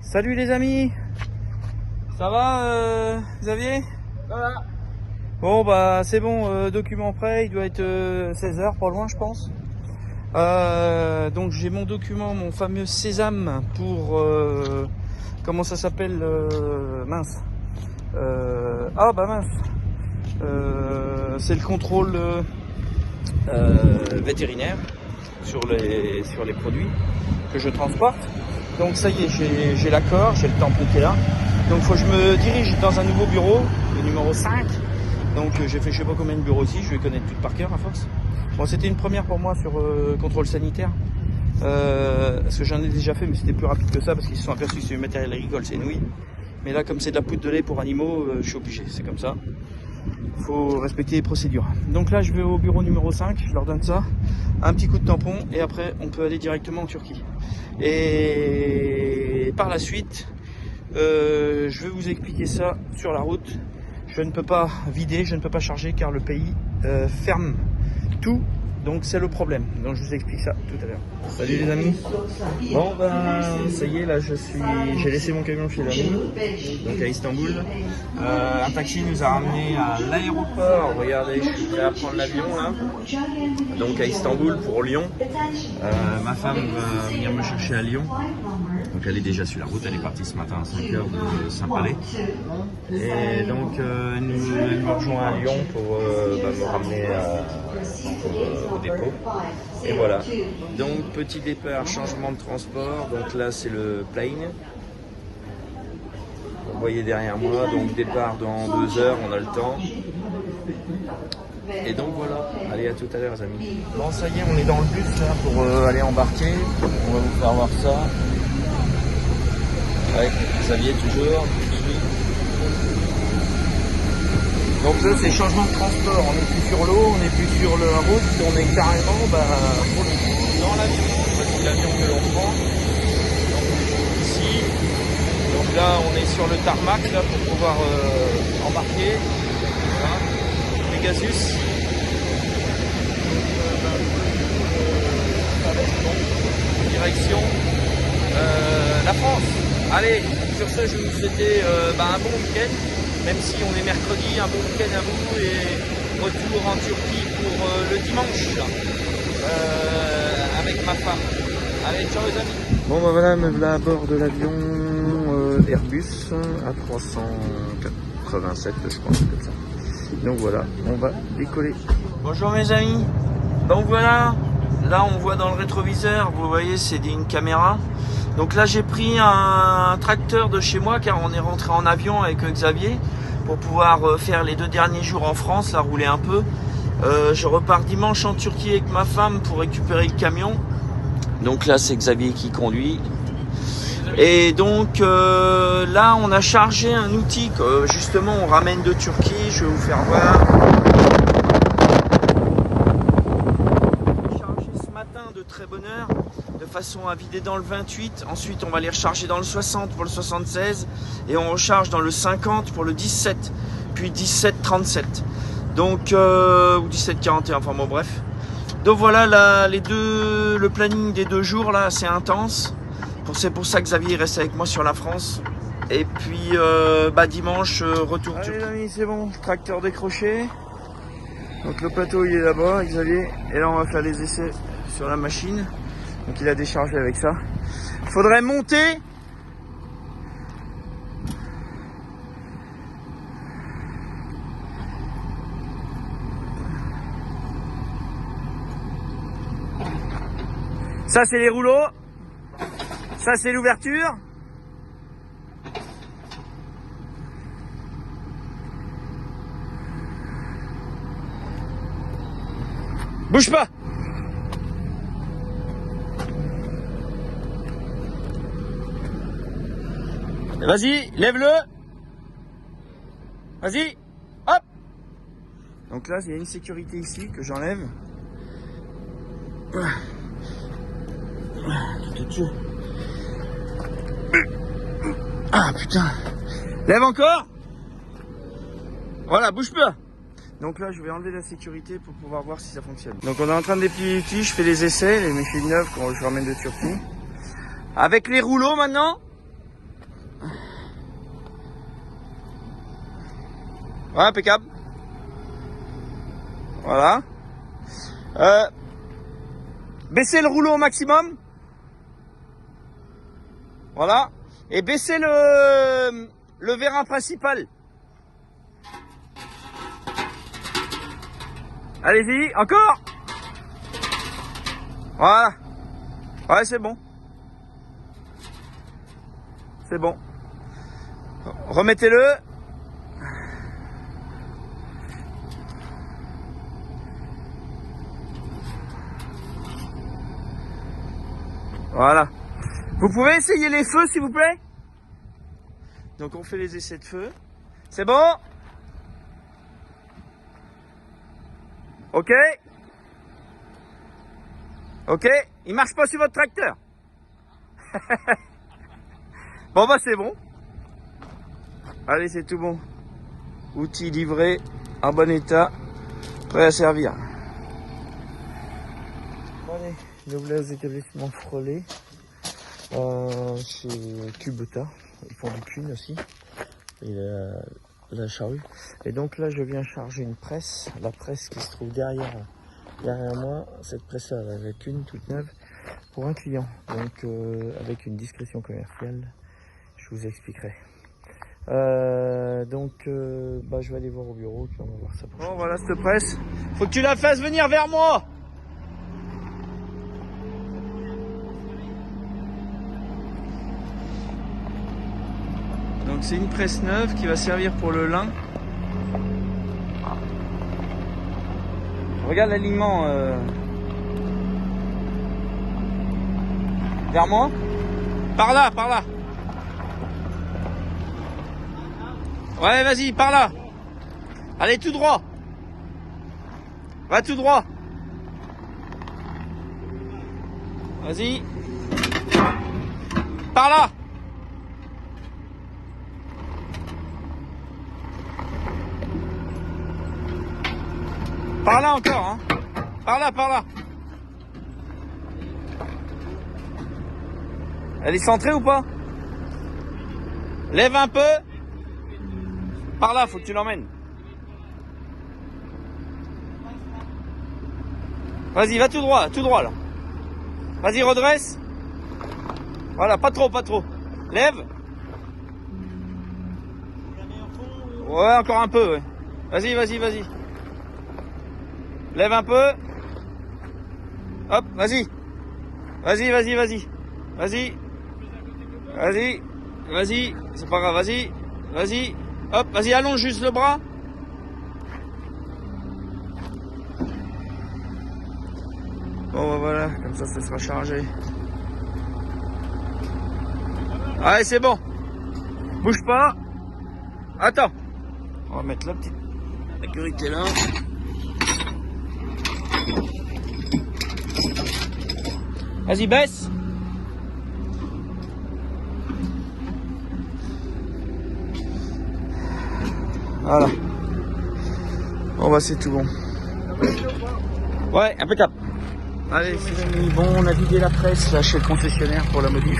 Salut les amis, ça va Xavier? Ça va. Bon bah c'est bon, document prêt, il doit être 16h, pas loin je pense. Donc j'ai mon document, mon fameux sésame pour, comment ça s'appelle, mince. C'est le contrôle vétérinaire sur les produits que je transporte. Donc ça y est, j'ai l'accord, j'ai le tampon qui est là. Donc il faut que je me dirige dans un nouveau bureau, le numéro 5. Donc j'ai fait je sais pas combien de bureaux ici, je vais connaître tout par cœur à force. Bon, c'était une première pour moi sur contrôle sanitaire. Parce que j'en ai déjà fait, mais c'était plus rapide que ça parce qu'ils se sont aperçus que c'est du matériel agricole, c'est nouilles. Mais là, comme c'est de la poudre de lait pour animaux, je suis obligé, c'est comme ça. Il faut respecter les procédures. Donc là, je vais au bureau numéro 5, je leur donne ça, un petit coup de tampon, et après, on peut aller directement en Turquie. Et par la suite, je vais vous expliquer ça sur la route. Je ne peux pas vider, je ne peux pas charger, car le pays ferme tout Donc c'est le problème. Donc je vous explique ça tout à l'heure. Salut les amis. Bon ben ça y est, là j'ai laissé mon camion chez l'ami, donc à Istanbul. Un taxi nous a ramené à l'aéroport. Regardez, je suis prêt à prendre l'avion là. Donc à Istanbul pour Lyon. Ma femme va venir me chercher à Lyon. Donc elle est déjà sur la route, elle est partie ce matin à 5h de Saint-Palais. Et donc elle me rejoint à Lyon pour me ramener au dépôt. Et voilà. Donc petit départ, changement de transport. Donc là c'est le plane. Vous voyez derrière moi, donc départ dans 2 heures, on a le temps. Et donc voilà, allez à tout à l'heure les amis. Bon ça y est, on est dans le bus là pour aller embarquer. On va vous faire voir ça. Avec Xavier toujours. Donc là c'est changement de transport, on n'est plus sur l'eau, on n'est plus sur la route, on est carrément pour le coup dans l'avion. Voici l'avion que l'on prend. Donc ici. Donc là on est sur le tarmac là, pour pouvoir embarquer. Voilà. Pegasus. Direction la France. Allez, sur ce je vais vous souhaiter un bon week-end. Même si on est mercredi, un bon week-end à vous et retour en Turquie pour le dimanche avec ma femme. Allez, ciao les amis. Bon ben voilà, me voilà à bord de l'avion Airbus A387 je pense, comme ça. Donc voilà, on va décoller. Bonjour mes amis. Donc voilà, là on voit dans le rétroviseur, vous voyez c'est une caméra. Donc là j'ai pris un tracteur de chez moi car on est rentré en avion avec Xavier pour pouvoir faire les 2 derniers jours en France, là rouler un peu. Je repars dimanche en Turquie avec ma femme pour récupérer le camion. Donc là c'est Xavier qui conduit. Et donc là on a chargé un outil que justement on ramène de Turquie, je vais vous faire voir. De très bonne heure, de façon à vider dans le 28. Ensuite on va les recharger dans le 60 pour le 76 et on recharge dans le 50 pour le 17, puis 17-37 donc ou 17-41, enfin bon bref. Donc voilà là, le planning des 2 jours là c'est intense. C'est pour ça que Xavier reste avec moi sur la France. Et puis dimanche retour. Allez les amis, c'est bon, tracteur décroché. Donc le plateau il est là-bas, Xavier, et là on va faire les essais sur la machine. Donc il a déchargé avec ça. Il faudrait monter. Ça c'est les rouleaux. Ça c'est l'ouverture. Bouge pas. Vas-y, lève-le. Vas-y, hop. Donc là, il y a une sécurité ici que j'enlève. Ah putain. Lève encore. Voilà, bouge pas. Donc là, je vais enlever la sécurité pour pouvoir voir si ça fonctionne. Donc on est en train de déplier l'outil, je fais les essais, les machines neuves que je ramène de Turquie. Avec les rouleaux maintenant. Voilà, impeccable. Voilà. Baissez le rouleau au maximum. Voilà. Et baissez le vérin principal. Allez-y, encore. Voilà. Ouais, c'est bon. C'est bon. Remettez-le. Voilà. Vous pouvez essayer les feux, s'il vous plaît? Donc on fait les essais de feu. C'est bon? Ok? Ok? Il marche pas sur votre tracteur? Bon bah c'est bon. Allez, c'est tout bon. Outil livré, en bon état, prêt à servir. Allez, noblesse établissement Frelay, chez Kubota, ils font du cune aussi, et la charrue. Et donc là je viens charger une presse, la presse qui se trouve derrière moi, cette presse avec une toute neuve, pour un client, donc avec une discrétion commerciale, je vous expliquerai. Je vais aller voir au bureau, puis on va voir ça. Bon voilà cette presse, faut que tu la fasses venir vers moi. Donc c'est une presse neuve qui va servir pour le lin. Regarde l'alignement vers moi. Par là, par là. Ouais, vas-y, par là. Allez, tout droit. Va tout droit. Vas-y. Par là. Par là encore, hein. Par là, par là. Elle est centrée ou pas? Lève un peu. Par là, faut que tu l'emmènes. Vas-y, va tout droit là. Vas-y, redresse. Voilà, pas trop, pas trop. Lève. Ouais, encore un peu, ouais. Vas-y, vas-y, vas-y. Lève un peu. Hop, vas-y. Vas-y, vas-y, vas-y. Vas-y. Vas-y. Vas-y. C'est pas grave, vas-y. Vas-y. Hop, vas-y, allonge juste le bras. Bon, voilà, comme ça sera chargé. Allez, c'est bon. Bouge pas. Attends. On va mettre la petite sécurité là. Vas-y, baisse. Voilà. Bon bah c'est tout bon. Ouais, impeccable. Allez, c'est fini. Bon, on a vidé la presse là chez le concessionnaire pour la modif.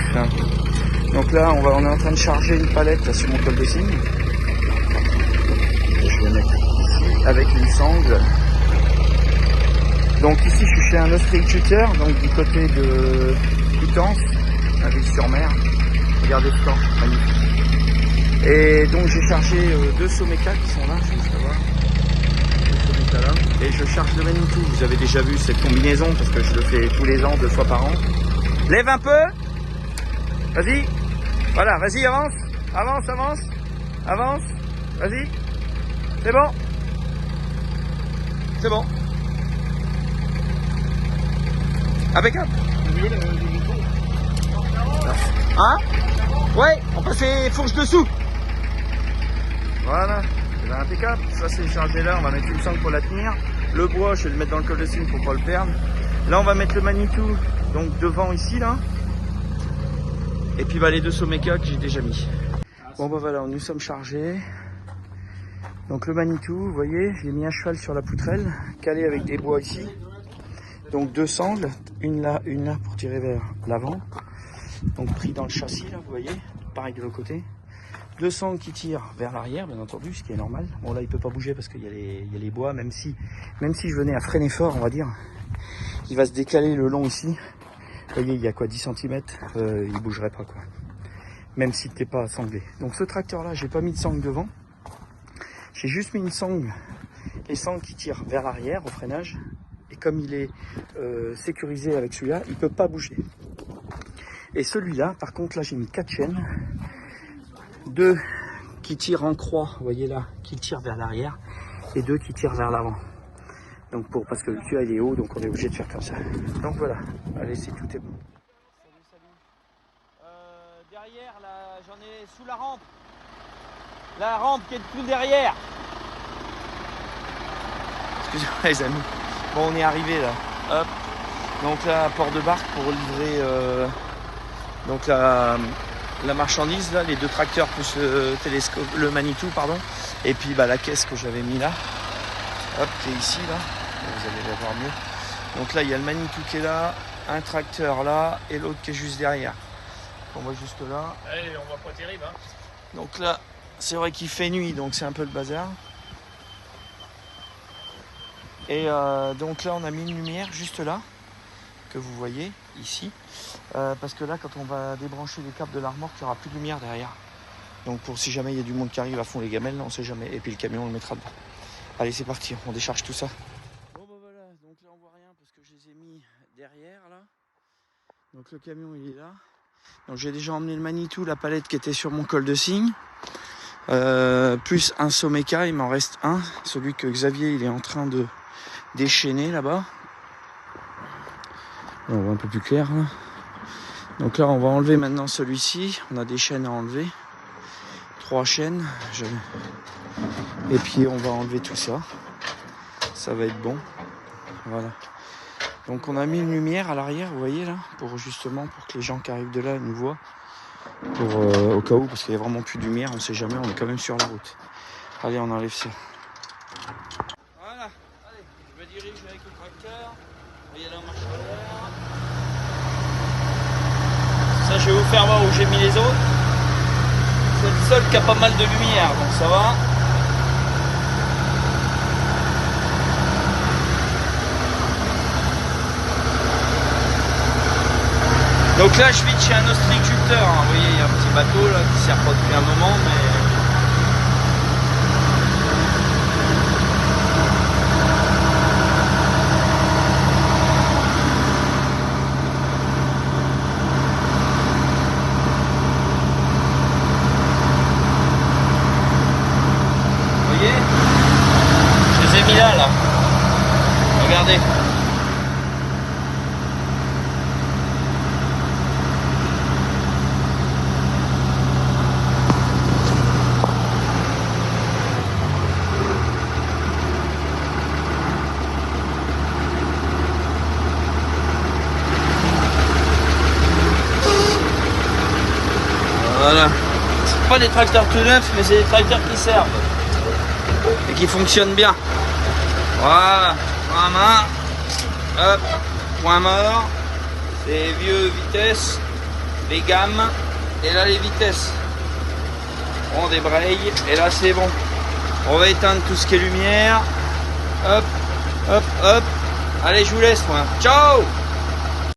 Donc là, on est en train de charger une palette là, sur mon col de cygne. Je vais mettre ici avec une sangle. Donc ici, je suis chez un ostréiculteur, donc du côté de Coutances, à Ville-sur-Mer. Regardez ce temps, magnifique. Et donc j'ai chargé deux Someca qui sont là, je vais voir. Et je charge le Manitou. Vous avez déjà vu cette combinaison parce que je le fais tous les ans, 2 fois par an. Lève un peu. Vas-y. Voilà, vas-y, avance. Avance, avance. Avance. Vas-y. C'est bon. C'est bon. Impeccable. Hein? Ouais, on passait fourche dessous. Voilà, c'est impeccable. Ça c'est chargé là, on va mettre une sangle pour la tenir. Le bois, je vais le mettre dans le col de cygne pour pas le perdre. Là, on va mettre le Manitou, donc devant ici là. Et puis bah, les deux Someca que j'ai déjà mis. Bon bah voilà, nous sommes chargés. Donc le Manitou, vous voyez, j'ai mis un cheval sur la poutrelle, calé avec des bois ici. Donc 2 sangles, une là pour tirer vers l'avant. Donc pris dans le châssis là, vous voyez, pareil de l'autre côté. 2 sangles qui tirent vers l'arrière, bien entendu, ce qui est normal. Bon là il peut pas bouger parce qu'il y a les bois, même si je venais à freiner fort, on va dire, il va se décaler le long ici. Vous voyez, il y a quoi, 10 cm, il bougerait pas quoi. Même si t'es pas sanglé. Donc ce tracteur là, j'ai pas mis de sangle devant. J'ai juste mis une sangle, les sangles qui tirent vers l'arrière au freinage. Et comme il est sécurisé avec celui-là, il peut pas bouger. Et celui-là, par contre, là j'ai mis 4 chaînes. 2 qui tirent en croix, vous voyez là, qui tirent vers l'arrière. Et 2 qui tirent vers l'avant. Donc parce que le tuyau il est haut, donc on est obligé de faire comme ça. Donc voilà, allez, c'est tout est bon. Salut. Derrière, là, j'en ai sous la rampe. La rampe qui est tout derrière. Excusez-moi les amis. Bon, on est arrivé là. Hop. Donc là, port de barque pour livrer donc la marchandise là, les 2 tracteurs plus le télescope, le Manitou pardon. Et puis bah la caisse que j'avais mis là. Hop, qui est ici là. Vous allez la voir mieux. Donc là, il y a le Manitou qui est là, un tracteur là, et l'autre qui est juste derrière. On voit jusque là. Allez, on voit pas terrible, hein. Donc là, c'est vrai qu'il fait nuit, donc c'est un peu le bazar. Et donc là, on a mis une lumière juste là, que vous voyez ici. Parce que là, quand on va débrancher les câbles de la remorque, il n'y aura plus de lumière derrière. Donc pour si jamais il y a du monde qui arrive à fond les gamelles, là, on sait jamais. Et puis le camion, on le mettra dedans. Allez, c'est parti, on décharge tout ça. Bon bah voilà, donc là on voit rien parce que je les ai mis derrière là. Donc le camion il est là. Donc j'ai déjà emmené le Manitou, la palette qui était sur mon col de cygne. Plus un Someca, il m'en reste un. Celui que Xavier il est en train de déchaîner là-bas. On voit un peu plus clair là. Donc là on va enlever maintenant celui-ci. On a des chaînes à enlever. 3 chaînes. Et puis on va enlever tout ça. Ça va être bon. Voilà. Donc on a mis une lumière à l'arrière, vous voyez là, pour que les gens qui arrivent de là nous voient. Au cas où, parce qu'il n'y a vraiment plus de lumière, on ne sait jamais, on est quand même sur la route. Allez, on enlève ça. Voilà, allez, je me dirige avec le tracteur. Vous voyez là, on marche arrière. Ça, je vais vous faire voir où j'ai mis les autres. C'est le seul qui a pas mal de lumière, donc ça va. Donc là, je vis chez un ostréiculteur. Hein. Vous voyez, il y a un petit bateau là qui ne sert pas depuis un moment, mais. Vous voyez, je les ai mis là. Regardez. Voilà. C'est pas des tracteurs tout neufs, mais c'est des tracteurs qui servent. Et qui fonctionnent bien. Voilà. Point main. Hop. Point mort. Les vieux vitesses. Les gammes. Et là les vitesses. On débraye. Et là c'est bon. On va éteindre tout ce qui est lumière. Hop. Hop. Hop. Allez, je vous laisse moi. Ciao!